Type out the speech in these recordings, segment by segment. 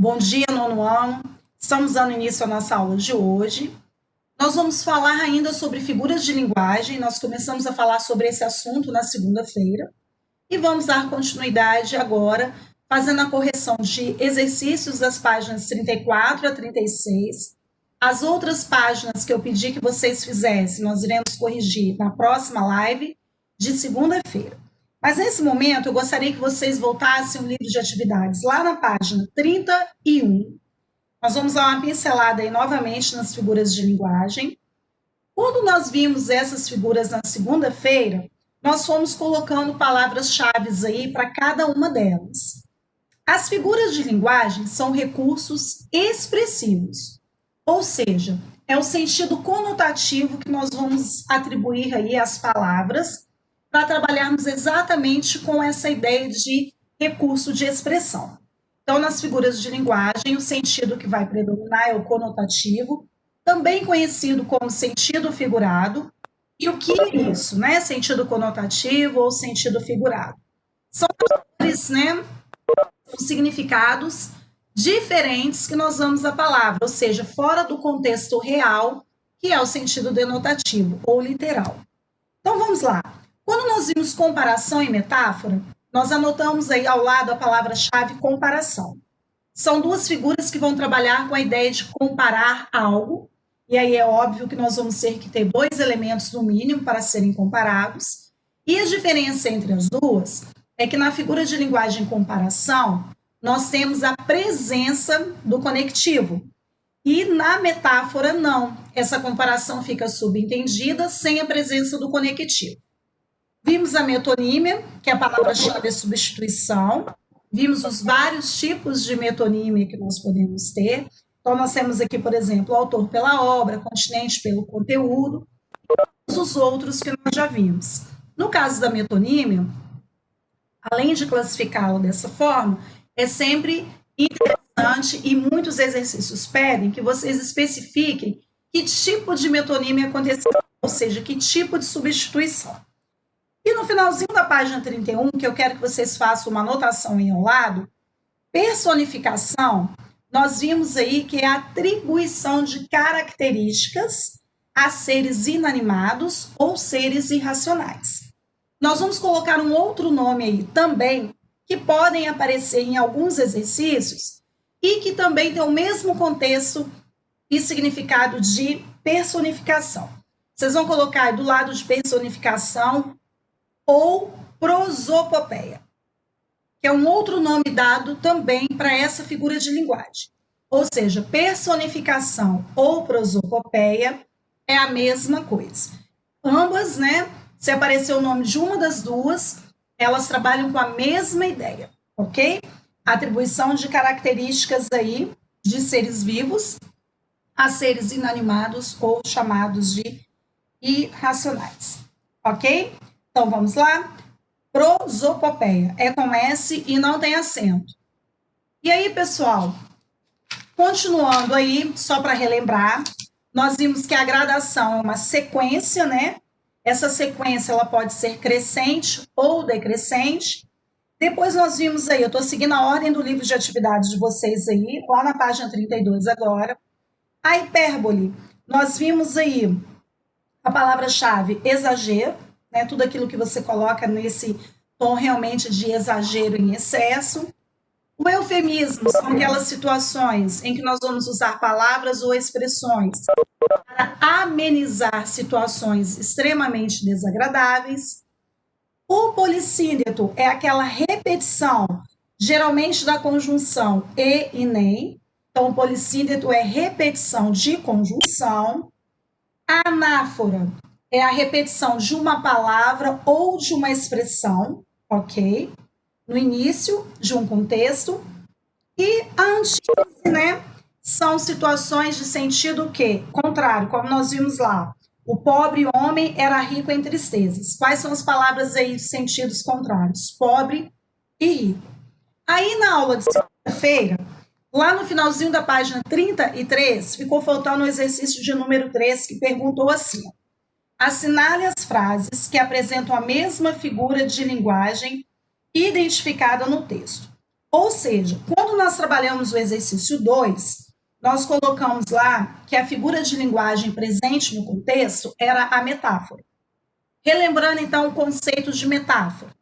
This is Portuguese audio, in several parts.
Bom dia, nono ano. Estamos dando início à nossa aula de hoje. Nós vamos falar ainda sobre figuras de linguagem. Nós começamos a falar sobre esse assunto na segunda-feira e vamos dar continuidade agora, fazendo a correção de exercícios das páginas 34 a 36. As outras páginas que eu pedi que vocês fizessem, nós iremos corrigir na próxima live de segunda-feira. Mas nesse momento, eu gostaria que vocês voltassem o livro de atividades lá na página 31. Nós vamos dar uma pincelada aí novamente nas figuras de linguagem. Quando nós vimos essas figuras na segunda-feira, nós fomos colocando palavras-chave aí para cada uma delas. As figuras de linguagem são recursos expressivos, ou seja, é o sentido conotativo que nós vamos atribuir aí às palavras para trabalharmos exatamente com essa ideia de recurso de expressão. Então, nas figuras de linguagem, o sentido que vai predominar é o conotativo, também conhecido como sentido figurado. E o que é isso, né? Sentido conotativo ou sentido figurado? São valores, né? Os significados diferentes que nós damos à palavra, ou seja, fora do contexto real, que é o sentido denotativo ou literal. Então, vamos lá. Quando nós vimos comparação e metáfora, nós anotamos aí ao lado a palavra-chave comparação. São duas figuras que vão trabalhar com a ideia de comparar algo, e aí é óbvio que nós vamos ter que ter dois elementos no mínimo para serem comparados, e a diferença entre as duas é que na figura de linguagem comparação, nós temos a presença do conectivo, e na metáfora não, essa comparação fica subentendida sem a presença do conectivo. Vimos a metonímia, que é a palavra-chave é substituição. Vimos os vários tipos de metonímia que nós podemos ter. Então, nós temos aqui, por exemplo, o autor pela obra, continente pelo conteúdo, e os outros que nós já vimos. No caso da metonímia, além de classificá-la dessa forma, é sempre interessante e muitos exercícios pedem que vocês especifiquem que tipo de metonímia aconteceu, ou seja, que tipo de substituição. E no finalzinho da página 31, que eu quero que vocês façam uma anotação aí ao lado, personificação, nós vimos aí que é a atribuição de características a seres inanimados ou seres irracionais. Nós vamos colocar um outro nome aí também, que podem aparecer em alguns exercícios e que também tem o mesmo contexto e significado de personificação. Vocês vão colocar aí do lado de personificação ou prosopopeia, que é um outro nome dado também para essa figura de linguagem. Ou seja, personificação ou prosopopeia é a mesma coisa. Ambas, né? Se aparecer o nome de uma das duas, elas trabalham com a mesma ideia, ok? Atribuição de características aí de seres vivos a seres inanimados ou chamados de irracionais, ok? Então, vamos lá? Prosopopeia. É com S e não tem acento. E aí, pessoal, continuando aí, só para relembrar, nós vimos que a gradação é uma sequência, né? Essa sequência, ela pode ser crescente ou decrescente. Depois nós vimos aí, eu estou seguindo a ordem do livro de atividades de vocês aí, lá na página 32 agora. A hipérbole, nós vimos aí a palavra-chave exagero, né, tudo aquilo que você coloca nesse tom realmente de exagero em excesso. O eufemismo são aquelas situações em que nós vamos usar palavras ou expressões para amenizar situações extremamente desagradáveis. O polissíndito é aquela repetição, geralmente da conjunção e nem. Então, o polissíndito é repetição de conjunção. A anáfora é a repetição de uma palavra ou de uma expressão, ok? No início de um contexto. E a antítese, né? São situações de sentido o quê? Contrário, como nós vimos lá. O pobre homem era rico em tristezas. Quais são as palavras aí de sentidos contrários? Pobre e rico. Aí na aula de segunda-feira, lá no finalzinho da página 33, ficou faltando o exercício de número 3, que perguntou assim: assinale as frases que apresentam a mesma figura de linguagem identificada no texto. Ou seja, quando nós trabalhamos o exercício 2, nós colocamos lá que a figura de linguagem presente no contexto era a metáfora. Relembrando, então, o conceito de metáfora.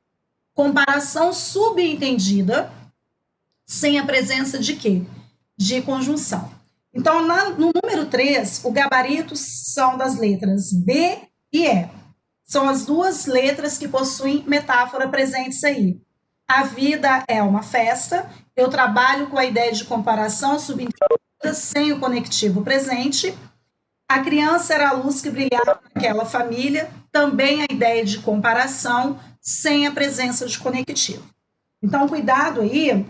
Comparação subentendida sem a presença de quê? De conjunção. Então, no número 3, o gabarito são das letras B e E. São as duas letras que possuem metáfora presentes aí. A vida é uma festa, eu trabalho com a ideia de comparação subentendida sem o conectivo presente. A criança era a luz que brilhava naquela família, também a ideia de comparação sem a presença de conectivo. Então, cuidado aí,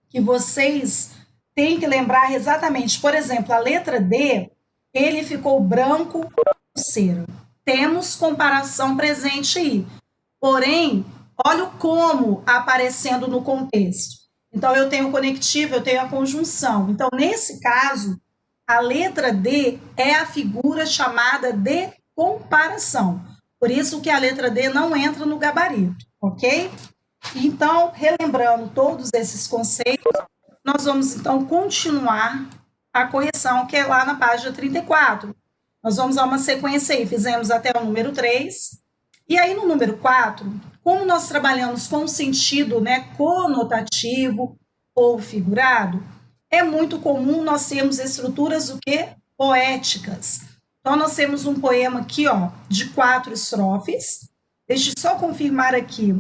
que vocês têm que lembrar exatamente. Por exemplo, a letra D, ele ficou branco ou cera. Temos comparação presente aí. Porém, olha o como aparecendo no contexto. Então, eu tenho o conectivo, eu tenho a conjunção. Então, nesse caso, a letra D é a figura chamada de comparação. Por isso que a letra D não entra no gabarito, ok? Então, relembrando todos esses conceitos, nós vamos então continuar a correção que é lá na página 34. Nós vamos a uma sequência aí, fizemos até o número 3. E aí no número 4, como nós trabalhamos com o sentido, né, conotativo ou figurado, é muito comum nós termos estruturas o quê? Poéticas. Então nós temos um poema aqui, ó, de 4 estrofes. Deixa eu só confirmar aqui.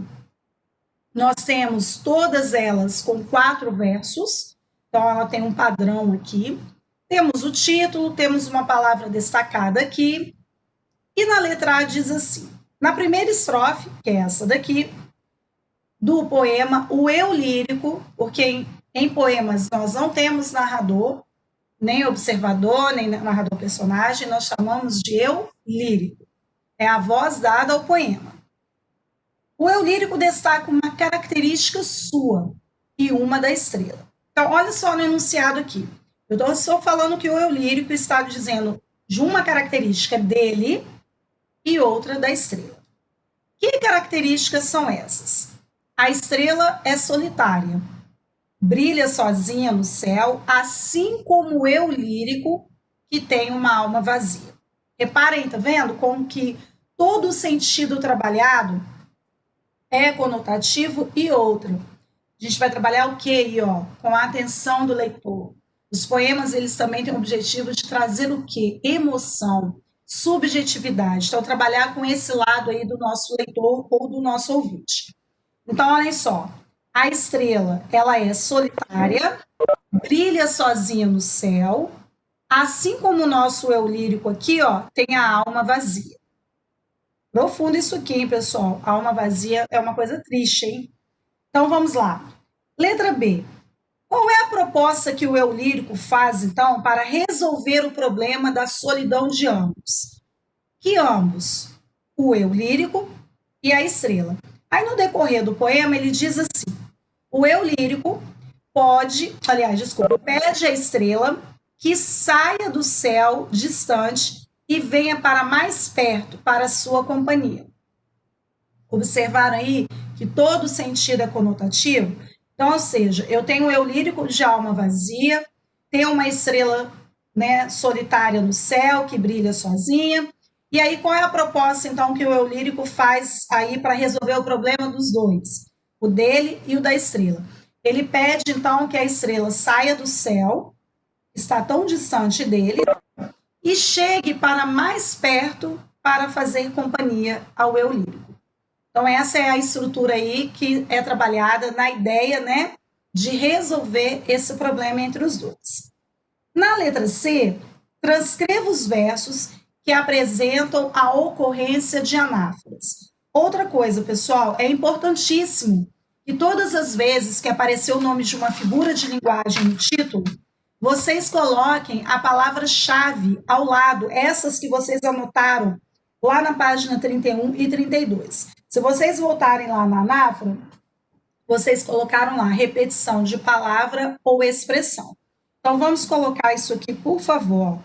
Nós temos todas elas com 4 versos. Então ela tem um padrão aqui. Temos o título, temos uma palavra destacada aqui. E na letra A diz assim: na primeira estrofe, que é essa daqui, do poema, o eu lírico, porque em poemas nós não temos narrador, nem observador, nem narrador personagem, nós chamamos de eu lírico. É a voz dada ao poema. O eu lírico destaca uma característica sua e uma da estrela. Então, olha só no enunciado aqui. Eu estou só falando que o eu lírico está dizendo de uma característica dele e outra da estrela. Que características são essas? A estrela é solitária, brilha sozinha no céu, assim como o eu lírico, que tem uma alma vazia. Reparem, tá vendo como que todo o sentido trabalhado é conotativo e outro. A gente vai trabalhar o que aí, ó? Com a atenção do leitor. Os poemas, eles também têm o objetivo de trazer o quê? Emoção, subjetividade. Então, trabalhar com esse lado aí do nosso leitor ou do nosso ouvinte. Então, olhem só. A estrela, ela é solitária, brilha sozinha no céu, assim como o nosso eu lírico aqui, ó, tem a alma vazia. Profundo isso aqui, hein, pessoal? A alma vazia é uma coisa triste, hein? Então, vamos lá. Letra B. Qual é a proposta que o eu lírico faz, então, para resolver o problema da solidão de ambos? Que ambos, o eu lírico e a estrela. Aí, no decorrer do poema, ele diz assim: o eu lírico pede à estrela que saia do céu distante e venha para mais perto, para a sua companhia. Observaram aí que todo sentido é conotativo? Então, ou seja, eu tenho o eu lírico de alma vazia, tenho uma estrela, né, solitária no céu, que brilha sozinha. E aí, qual é a proposta, então, que o eu lírico faz aí para resolver o problema dos dois? O dele e o da estrela. Ele pede, então, que a estrela saia do céu, está tão distante dele, e chegue para mais perto para fazer companhia ao eu lírico. Então, essa é a estrutura aí que é trabalhada na ideia, né, de resolver esse problema entre os dois. Na letra C, transcreva os versos que apresentam a ocorrência de anáforas. Outra coisa, pessoal, é importantíssimo que todas as vezes que aparecer o nome de uma figura de linguagem no título, vocês coloquem a palavra-chave ao lado, essas que vocês anotaram lá na página 31 e 32. Se vocês voltarem lá na anáfora, vocês colocaram lá repetição de palavra ou expressão. Então, vamos colocar isso aqui, por favor.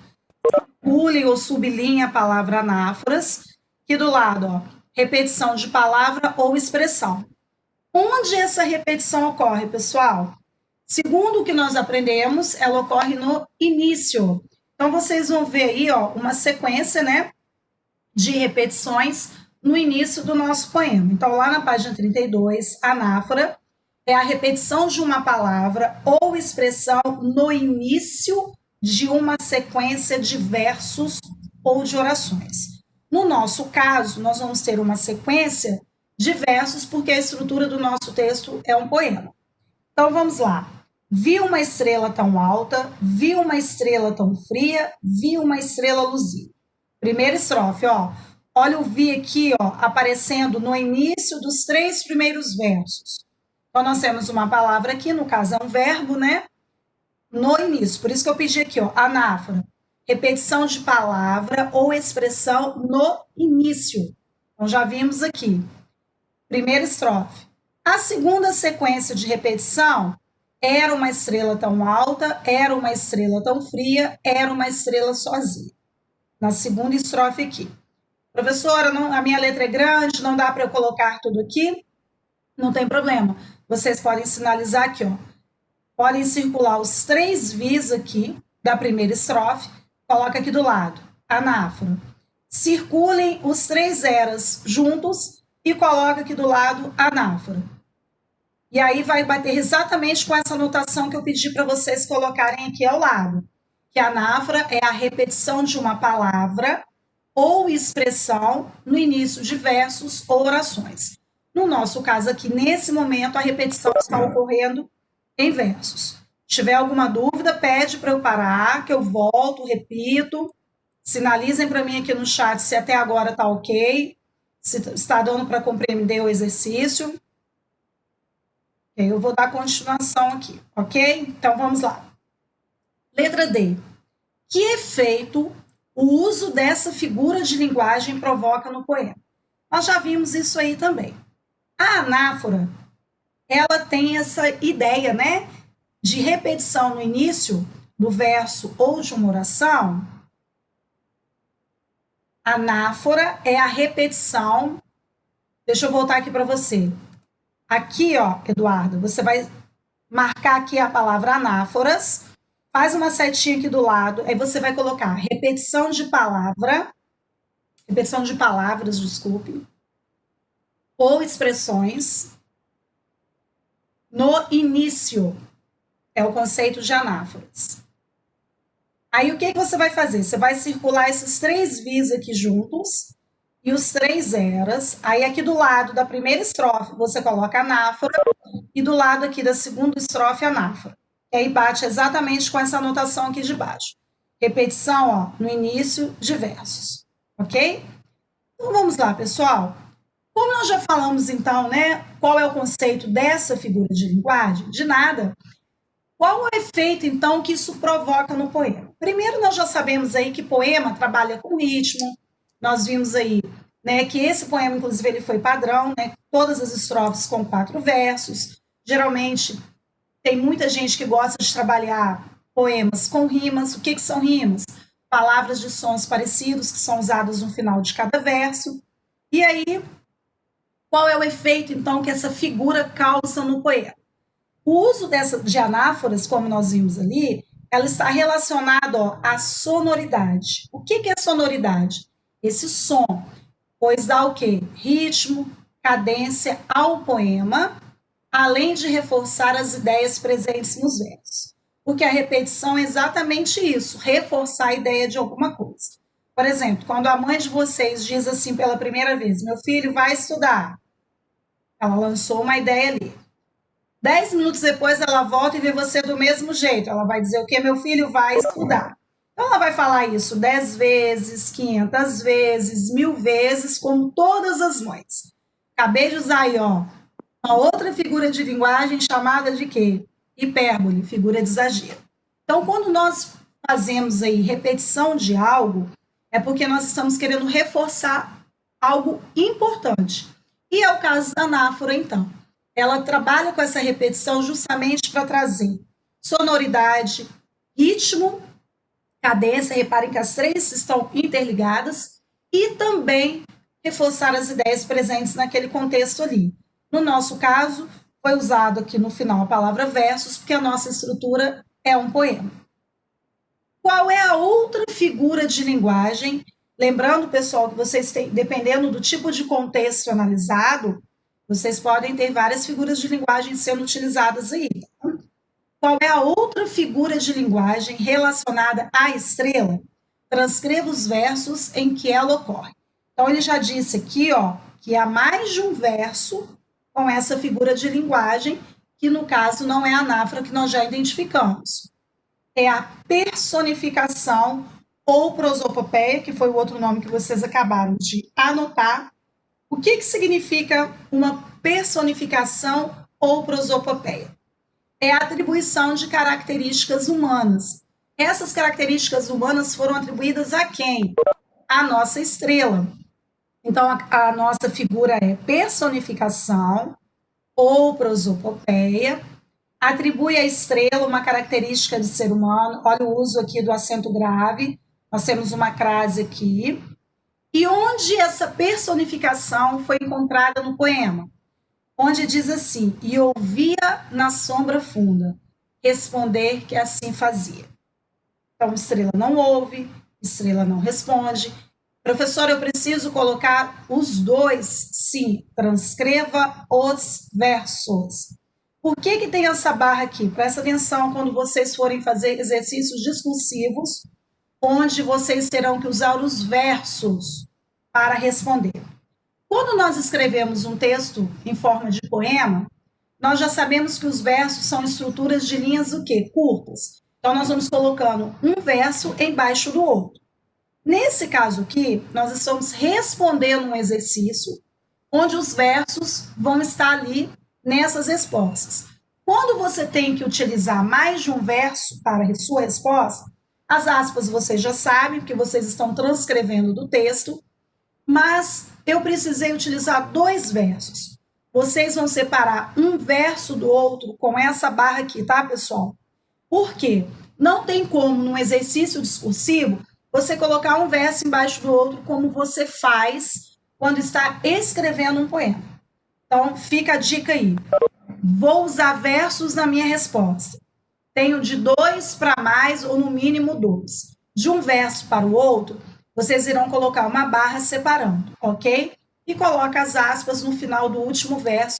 Pule ou sublinhe a palavra anáforas, aqui do lado, ó, repetição de palavra ou expressão. Onde essa repetição ocorre, pessoal? Segundo o que nós aprendemos, ela ocorre no início. Então, vocês vão ver aí, ó, uma sequência, né, de repetições no início do nosso poema. Então, lá na página 32, anáfora é a repetição de uma palavra ou expressão no início de uma sequência de versos ou de orações. No nosso caso, nós vamos ter uma sequência de versos, porque a estrutura do nosso texto é um poema. Então vamos lá. Vi uma estrela tão alta, vi uma estrela tão fria, vi uma estrela luzir. Primeira estrofe, ó. Olha o vi aqui, ó, aparecendo no início dos 3 primeiros versos. Então nós temos uma palavra aqui, no caso é um verbo, né? No início. Por isso que eu pedi aqui, ó, anáfora. Repetição de palavra ou expressão no início. Então já vimos aqui. Primeira estrofe. A segunda sequência de repetição era uma estrela tão alta, era uma estrela tão fria, era uma estrela sozinha. Na segunda estrofe aqui. Professora, não, a minha letra é grande, não dá para eu colocar tudo aqui? Não tem problema. Vocês podem sinalizar aqui, ó. Podem circular os 3 vis aqui da primeira estrofe, coloca aqui do lado, anáfora. Circulem os 3 eras juntos e coloca aqui do lado anáfora. E aí vai bater exatamente com essa anotação que eu pedi para vocês colocarem aqui ao lado, que a anáfora é a repetição de uma palavra ou expressão no início de versos ou orações. No nosso caso aqui, nesse momento, a repetição está ocorrendo em versos. Se tiver alguma dúvida, pede para eu parar, que eu volto, repito. Sinalizem para mim aqui no chat se até agora está ok, se está dando para compreender o exercício. Eu vou dar continuação aqui, ok? Então vamos lá. Letra D. Que efeito o uso dessa figura de linguagem provoca no poema? Nós já vimos isso aí também. A anáfora, ela tem essa ideia, né, de repetição no início do verso ou de uma oração. Anáfora é a repetição. Deixa eu voltar aqui para você. Aqui, ó, Eduardo, você vai marcar aqui a palavra anáforas, faz uma setinha aqui do lado, aí você vai colocar repetição de palavra, repetição de palavras, desculpe, ou expressões no início. É o conceito de anáforas. Aí o que você vai fazer? Você vai circular esses 3 vis aqui juntos e os 3 eras. Aí aqui do lado da primeira estrofe você coloca anáfora e do lado aqui da segunda estrofe anáfora. E aí bate exatamente com essa anotação aqui de baixo. Repetição, ó, no início de versos. Ok? Então vamos lá, pessoal. Como nós já falamos então, né, qual é o conceito dessa figura de linguagem? De nada. Qual o efeito, então, que isso provoca no poema? Primeiro, nós já sabemos aí que poema trabalha com ritmo. Nós vimos aí, né, que esse poema, inclusive, ele foi padrão, né, todas as estrofes com 4 versos. Geralmente, tem muita gente que gosta de trabalhar poemas com rimas. O que são rimas? Palavras de sons parecidos que são usadas no final de cada verso. E aí, qual é o efeito, então, que essa figura causa no poema? O uso de anáforas, como nós vimos ali, ela está relacionada, ó, à sonoridade. O que é sonoridade? Esse som, pois dá o quê? Ritmo, cadência ao poema, além de reforçar as ideias presentes nos versos. Porque a repetição é exatamente isso, reforçar a ideia de alguma coisa. Por exemplo, quando a mãe de vocês diz assim pela primeira vez, meu filho vai estudar, ela lançou uma ideia ali. 10 minutos depois ela volta e vê você do mesmo jeito. Ela vai dizer o que? Meu filho vai estudar. Então ela vai falar isso 10 vezes, 500 vezes, 1000 vezes, como todas as mães. Acabei de usar aí, ó, uma outra figura de linguagem chamada de quê? Hipérbole, figura de exagero. Então, quando nós fazemos aí repetição de algo, é porque nós estamos querendo reforçar algo importante. E é o caso da anáfora, então. Ela trabalha com essa repetição justamente para trazer sonoridade, ritmo, cadência, reparem que as 3 estão interligadas, e também reforçar as ideias presentes naquele contexto ali. No nosso caso, foi usado aqui no final a palavra versos, porque a nossa estrutura é um poema. Qual é a outra figura de linguagem? Lembrando, pessoal, que vocês têm, dependendo do tipo de contexto analisado, vocês podem ter várias figuras de linguagem sendo utilizadas aí. Qual é a outra figura de linguagem relacionada à estrela? Transcreva os versos em que ela ocorre. Então, ele já disse aqui, ó, que há mais de um verso com essa figura de linguagem, que no caso não é a anáfora que nós já identificamos. É a personificação ou prosopopeia, que foi o outro nome que vocês acabaram de anotar. O que significa uma personificação ou prosopopeia? É a atribuição de características humanas. Essas características humanas foram atribuídas a quem? A nossa estrela. Então, a nossa figura é personificação ou prosopopeia, atribui à estrela uma característica de ser humano. Olha o uso aqui do acento grave, nós temos uma crase aqui. E onde essa personificação foi encontrada no poema? Onde diz assim: e ouvia na sombra funda, responder que assim fazia. Então, estrela não ouve, estrela não responde. Professor, eu preciso colocar os dois? Sim, transcreva os versos. Por que tem essa barra aqui? Presta atenção quando vocês forem fazer exercícios discursivos, onde vocês terão que usar os versos para responder. Quando nós escrevemos um texto em forma de poema, nós já sabemos que os versos são estruturas de linhas o quê? Curtas. Então, nós vamos colocando um verso embaixo do outro. Nesse caso aqui, nós estamos respondendo um exercício onde os versos vão estar ali nessas respostas. Quando você tem que utilizar mais de um verso para a sua resposta, as aspas vocês já sabem, porque vocês estão transcrevendo do texto, mas eu precisei utilizar dois versos. Vocês vão separar um verso do outro com essa barra aqui, tá, pessoal? Por quê? Não tem como, num exercício discursivo, você colocar um verso embaixo do outro, como você faz quando está escrevendo um poema. Então, fica a dica aí. Vou usar versos na minha resposta. Tenho de dois para mais, ou no mínimo dois. De um verso para o outro, vocês irão colocar uma barra separando, ok? E coloca as aspas no final do último verso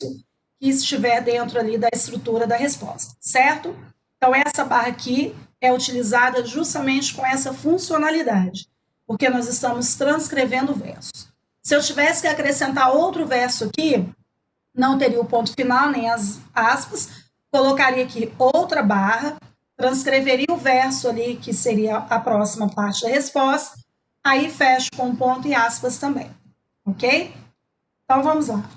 que estiver dentro ali da estrutura da resposta, certo? Então, essa barra aqui é utilizada justamente com essa funcionalidade, porque nós estamos transcrevendo versos. Se eu tivesse que acrescentar outro verso aqui, não teria o ponto final, nem as aspas, colocaria aqui outra barra, transcreveria o verso ali, que seria a próxima parte da resposta, aí fecho com ponto e aspas também, ok? Então, vamos lá.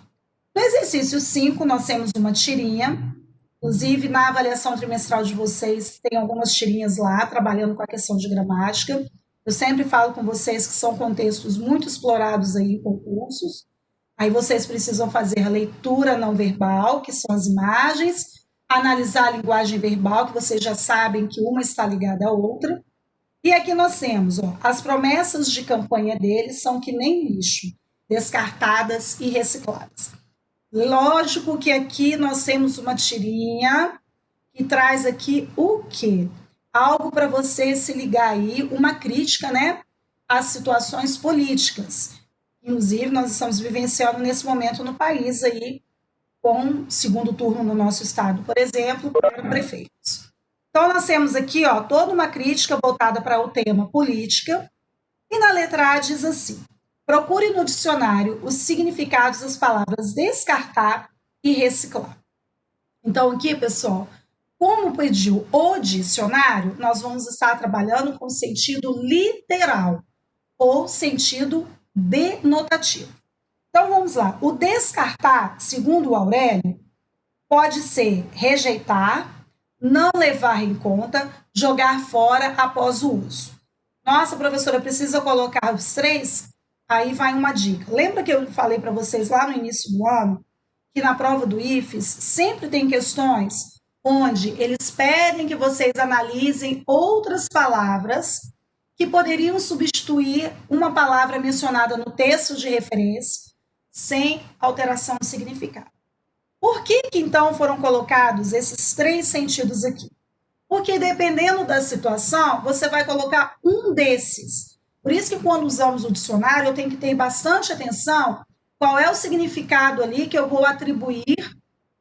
No exercício 5, nós temos uma tirinha, inclusive na avaliação trimestral de vocês, tem algumas tirinhas lá, trabalhando com a questão de gramática. Eu sempre falo com vocês que são contextos muito explorados aí em concursos. Aí vocês precisam fazer a leitura não verbal, que são as imagens, analisar a linguagem verbal, que vocês já sabem que uma está ligada à outra. E aqui nós temos, ó, as promessas de campanha deles são que nem lixo, descartadas e recicladas. Lógico que aqui nós temos uma tirinha que traz aqui o quê? Algo para você se ligar aí, uma crítica, né, às situações políticas. Inclusive, nós estamos vivenciando nesse momento no país aí, com segundo turno no nosso estado, por exemplo, para prefeitos. Então, nós temos aqui, ó, toda uma crítica voltada para o tema política, e na letra A diz assim: procure no dicionário os significados das palavras descartar e reciclar. Então, aqui, pessoal, como pediu o dicionário, nós vamos estar trabalhando com sentido literal ou sentido denotativo. Então, vamos lá. O descartar, segundo o Aurélio, pode ser rejeitar, não levar em conta, jogar fora após o uso. Nossa, professora, precisa colocar os três? Aí vai uma dica. Lembra que eu falei para vocês lá no início do ano que na prova do IFES sempre tem questões onde eles pedem que vocês analisem outras palavras que poderiam substituir uma palavra mencionada no texto de referência sem alteração de significado. Por que então foram colocados esses três sentidos aqui? Porque dependendo da situação, você vai colocar um desses. Por isso que quando usamos o dicionário, eu tenho que ter bastante atenção qual é o significado ali que eu vou atribuir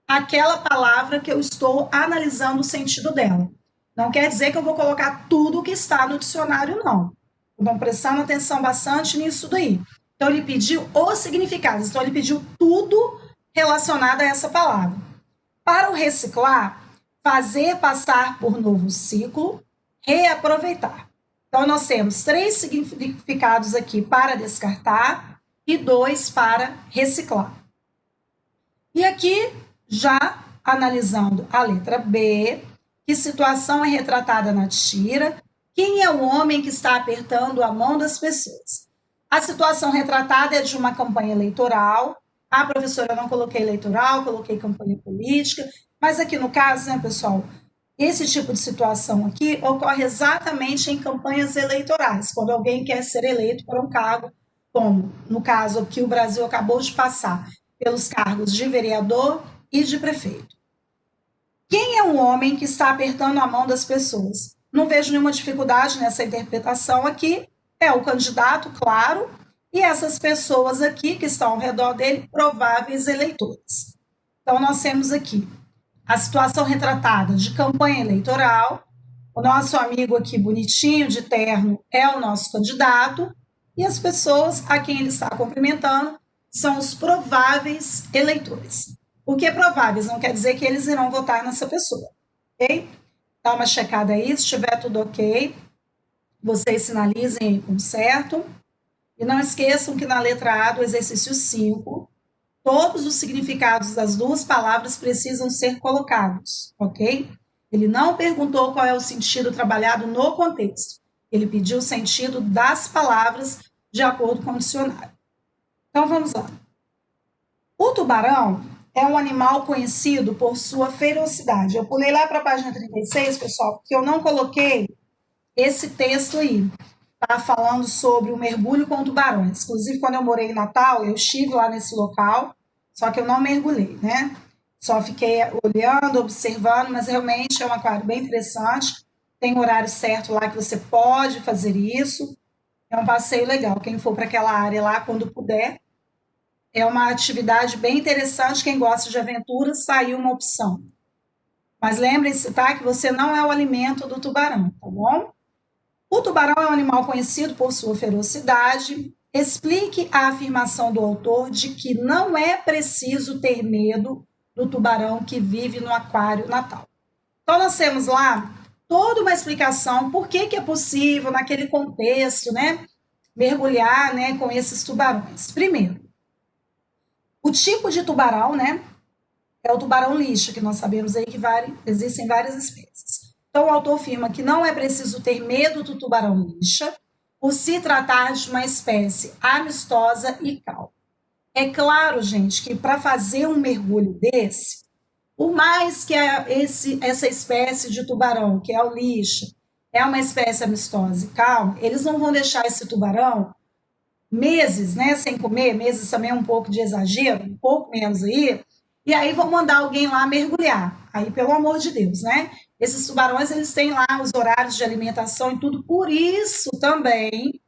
àquela palavra que eu estou analisando o sentido dela. Não quer dizer que eu vou colocar tudo que está no dicionário, não. Então, prestando atenção bastante nisso daí. Então, ele pediu os significados. Então, ele pediu tudo relacionado a essa palavra. Para o reciclar, fazer passar por novo ciclo, reaproveitar. Então, nós temos três significados aqui para descartar e dois para reciclar. E aqui, já analisando a letra B, que situação é retratada na tira? Quem é o homem que está apertando a mão das pessoas? A situação retratada é de uma campanha eleitoral. Ah, professora, eu não coloquei eleitoral, coloquei campanha política. Mas aqui no caso, né, pessoal, esse tipo de situação aqui ocorre exatamente em campanhas eleitorais, quando alguém quer ser eleito para um cargo, como no caso aqui o Brasil acabou de passar pelos cargos de vereador e de prefeito. Quem é um homem que está apertando a mão das pessoas? Não vejo nenhuma dificuldade nessa interpretação aqui. É o candidato, claro, e essas pessoas aqui que estão ao redor dele, prováveis eleitores. Então, nós temos aqui a situação retratada de campanha eleitoral. O nosso amigo aqui, bonitinho, de terno, é o nosso candidato, e as pessoas a quem ele está cumprimentando são os prováveis eleitores. O que é prováveis não quer dizer que eles irão votar nessa pessoa, ok? Dá uma checada aí, se estiver tudo ok, vocês sinalizem aí com certo. E não esqueçam que na letra A do exercício 5, todos os significados das duas palavras precisam ser colocados, ok? Ele não perguntou qual é o sentido trabalhado no contexto. Ele pediu o sentido das palavras de acordo com o dicionário. Então, vamos lá. O tubarão é um animal conhecido por sua ferocidade. Eu pulei lá para a página 36, pessoal, porque eu não coloquei esse texto aí. Tá falando sobre o mergulho com tubarões. Inclusive, quando eu morei em Natal, eu estive lá nesse local, só que eu não mergulhei, né? Só fiquei olhando, observando, mas realmente é um aquário bem interessante. Tem horário certo lá que você pode fazer isso. É um passeio legal. Quem for para aquela área lá, quando puder, é uma atividade bem interessante. Quem gosta de aventura, saiu uma opção. Mas lembre-se, tá? Que você não é o alimento do tubarão, tá bom? O tubarão é um animal conhecido por sua ferocidade. Explique a afirmação do autor de que não é preciso ter medo do tubarão que vive no aquário Natal. Então, nós temos lá toda uma explicação por que é possível, naquele contexto, né, mergulhar, né, com esses tubarões. Primeiro, o tipo de tubarão, né, é o tubarão lixa, que nós sabemos aí que existem várias espécies. Então, o autor afirma que não é preciso ter medo do tubarão lixa, por se tratar de uma espécie amistosa e calma. É claro, gente, que para fazer um mergulho desse, por mais que essa espécie de tubarão, que é o lixa, é uma espécie amistosa e calma, eles não vão deixar esse tubarão meses, né, sem comer, meses também é um pouco de exagero, um pouco menos aí, e aí vão mandar alguém lá mergulhar. Aí, pelo amor de Deus, né? Esses tubarões, eles têm lá os horários de alimentação e tudo, por isso também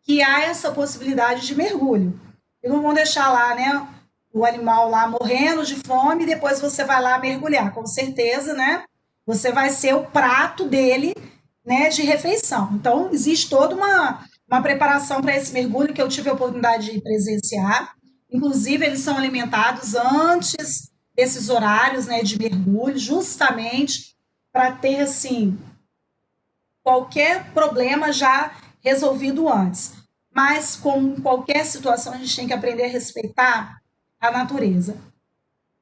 que há essa possibilidade de mergulho. E não vão deixar lá, né, o animal lá morrendo de fome e depois você vai lá mergulhar. Com certeza, né? Você vai ser o prato dele, né, de refeição. Então, existe toda uma preparação para esse mergulho que eu tive a oportunidade de presenciar. Inclusive, eles são alimentados antes desses horários, né, de mergulho, justamente para ter, assim, qualquer problema já resolvido antes. Mas, como qualquer situação, a gente tem que aprender a respeitar a natureza.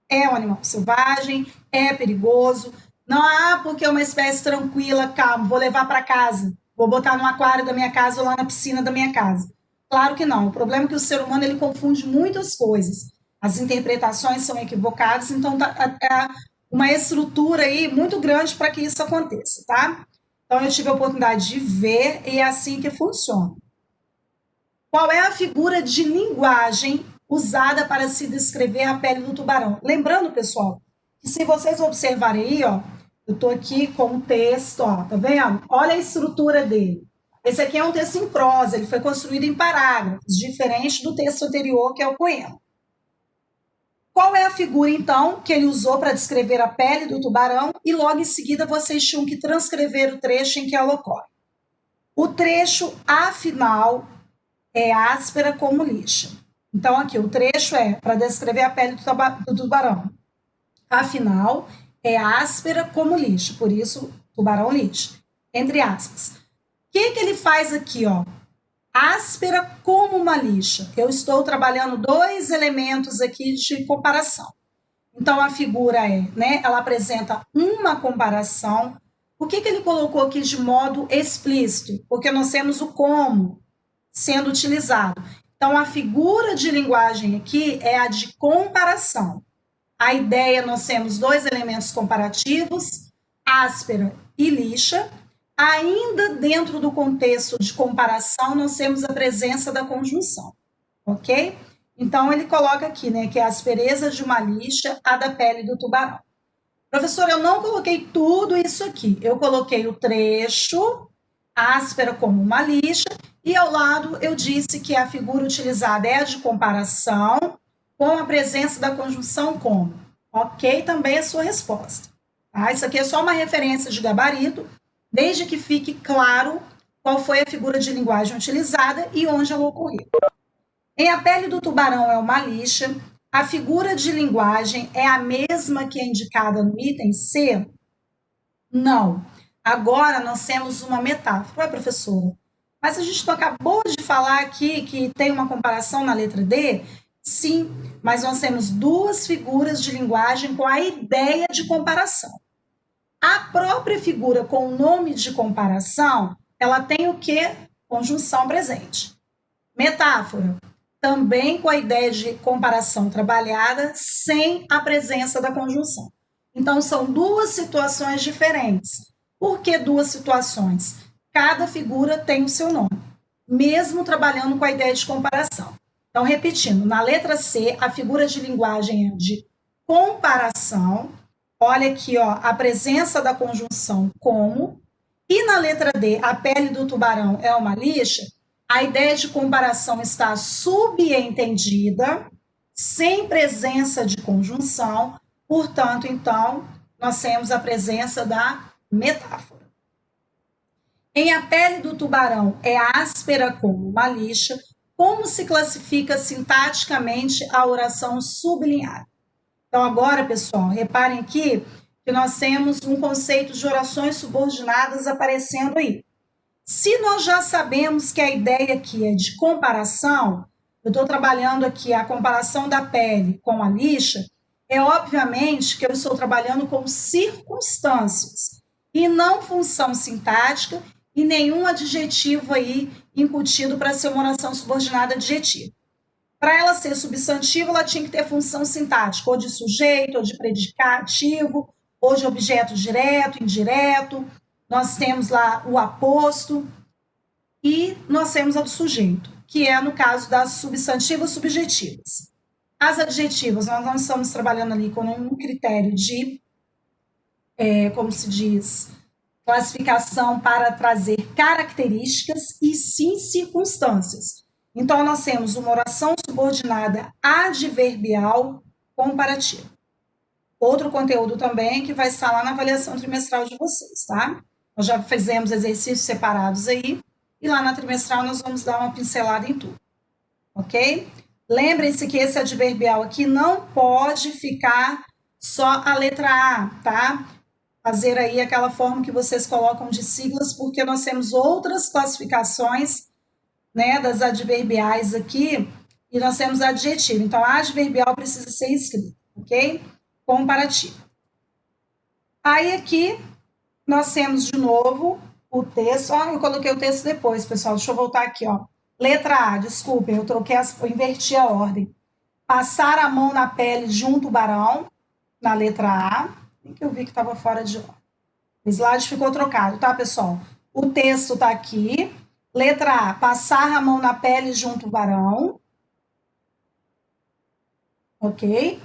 É um animal selvagem, é perigoso. Não, porque é uma espécie tranquila, calma, vou levar para casa, vou botar no aquário da minha casa ou lá na piscina da minha casa. Claro que não. O problema é que o ser humano ele confunde muitas coisas. As interpretações são equivocadas, então tá uma estrutura aí muito grande para que isso aconteça, tá? Então eu tive a oportunidade de ver e é assim que funciona. Qual é a figura de linguagem usada para se descrever a pele do tubarão. Lembrando, pessoal, que se vocês observarem aí, ó, eu estou aqui com o texto, ó, tá vendo? Olha a estrutura dele. Esse aqui é um texto em prosa, ele foi construído em parágrafos, diferente do texto anterior, que é o poema. Qual é a figura, então, que ele usou para descrever a pele do tubarão? E logo em seguida vocês tinham que transcrever o trecho em que ela ocorre. O trecho, afinal, é áspera como lixa. Então, aqui, o trecho é para descrever a pele do tubarão. Afinal, é áspera como lixa, por isso, tubarão lixa, entre aspas. O que ele faz aqui, ó? Áspera como uma lixa. Eu estou trabalhando dois elementos aqui de comparação. Então, a figura é, né? Ela apresenta uma comparação. Por que ele colocou aqui de modo explícito? Porque nós temos o como sendo utilizado. Então, a figura de linguagem aqui é a de comparação. A ideia, nós temos dois elementos comparativos, áspera e lixa. Ainda dentro do contexto de comparação, nós temos a presença da conjunção, ok? Então, ele coloca aqui, né, que é a aspereza de uma lixa, a da pele do tubarão. Professor, eu não coloquei tudo isso aqui. Eu coloquei o trecho, áspera como uma lixa, e ao lado eu disse que a figura utilizada é a de comparação, com a presença da conjunção como. Ok? Também a sua resposta. Tá? Isso aqui é só uma referência de gabarito, desde que fique claro qual foi a figura de linguagem utilizada e onde ela ocorreu. Em A Pele do Tubarão é uma lixa, a figura de linguagem é a mesma que é indicada no item C? Não. Agora nós temos uma metáfora. Ué, professora, mas a gente não acabou de falar aqui que tem uma comparação na letra D? Sim, mas nós temos duas figuras de linguagem com a ideia de comparação. A própria figura com o nome de comparação, ela tem o quê? Conjunção presente. Metáfora, também com a ideia de comparação trabalhada sem a presença da conjunção. Então, são duas situações diferentes. Por que duas situações? Cada figura tem o seu nome, mesmo trabalhando com a ideia de comparação. Então, repetindo, na letra C, a figura de linguagem é de comparação. Olha aqui, ó, a presença da conjunção como. E na letra D, a pele do tubarão é uma lixa. A ideia de comparação está subentendida, sem presença de conjunção. Portanto, então, nós temos a presença da metáfora. Em A Pele do Tubarão é áspera como uma lixa. Como se classifica sintaticamente a oração sublinhada? Então, agora, pessoal, reparem aqui que nós temos um conceito de orações subordinadas aparecendo aí. Se nós já sabemos que a ideia aqui é de comparação, eu estou trabalhando aqui a comparação da pele com a lixa, é obviamente que eu estou trabalhando com circunstâncias e não função sintática e nenhum adjetivo aí incutido para ser uma oração subordinada adjetiva. Para ela ser substantivo, ela tinha que ter função sintática, ou de sujeito, ou de predicativo, ou de objeto direto, indireto. Nós temos lá o aposto e nós temos a do sujeito, que é no caso das substantivas subjetivas. As adjetivas, nós não estamos trabalhando ali com nenhum critério de, como se diz, classificação para trazer características e sim circunstâncias. Então, nós temos uma oração subordinada adverbial comparativa. Outro conteúdo também que vai estar lá na avaliação trimestral de vocês, tá? Nós já fizemos exercícios separados aí, e lá na trimestral nós vamos dar uma pincelada em tudo, ok? Lembrem-se que esse adverbial aqui não pode ficar só a letra A, tá? Fazer aí aquela forma que vocês colocam de siglas, porque nós temos outras classificações, né, das adverbiais aqui, e nós temos adjetivo. Então, a adverbial precisa ser escrita, ok? Comparativo. Aí, aqui, nós temos de novo o texto. Eu coloquei o texto depois, pessoal. Deixa eu voltar aqui, ó. Letra A, desculpem, eu inverti a ordem. Passar a mão na pele de um tubarão, na letra A. Nem que eu vi que estava fora de ordem. O slide ficou trocado, tá, pessoal? O texto está aqui. Letra A, passar a mão na pele de um tubarão. ok?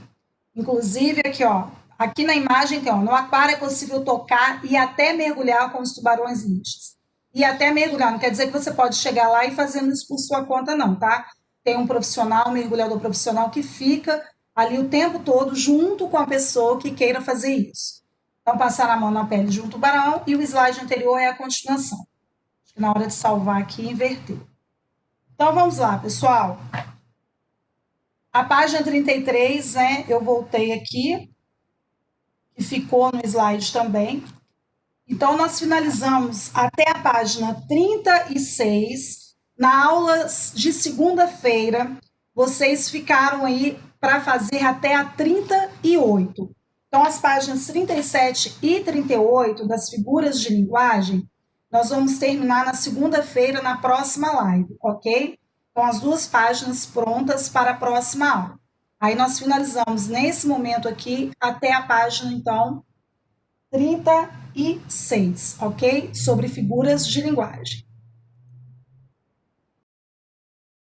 Inclusive, aqui, ó, aqui na imagem tem, ó, no aquário é possível tocar e até mergulhar com os tubarões lixos. E até mergulhar, não quer dizer que você pode chegar lá e fazendo isso por sua conta, não, tá? Tem um profissional, um mergulhador profissional que fica ali o tempo todo junto com a pessoa que queira fazer isso. Então, passar a mão na pele de um tubarão e o slide anterior é a continuação. Acho que na hora de salvar aqui, inverter. Então, vamos lá, pessoal. A página 33, né, eu voltei aqui, que ficou no slide também. Então, nós finalizamos até a página 36. Na aula de segunda-feira, vocês ficaram aí para fazer até a 38. Então, as páginas 37 e 38 das figuras de linguagem, nós vamos terminar na segunda-feira, na próxima live, ok? Então, as duas páginas prontas para a próxima aula. Aí, nós finalizamos nesse momento aqui até a página, então, 36, ok? Sobre figuras de linguagem.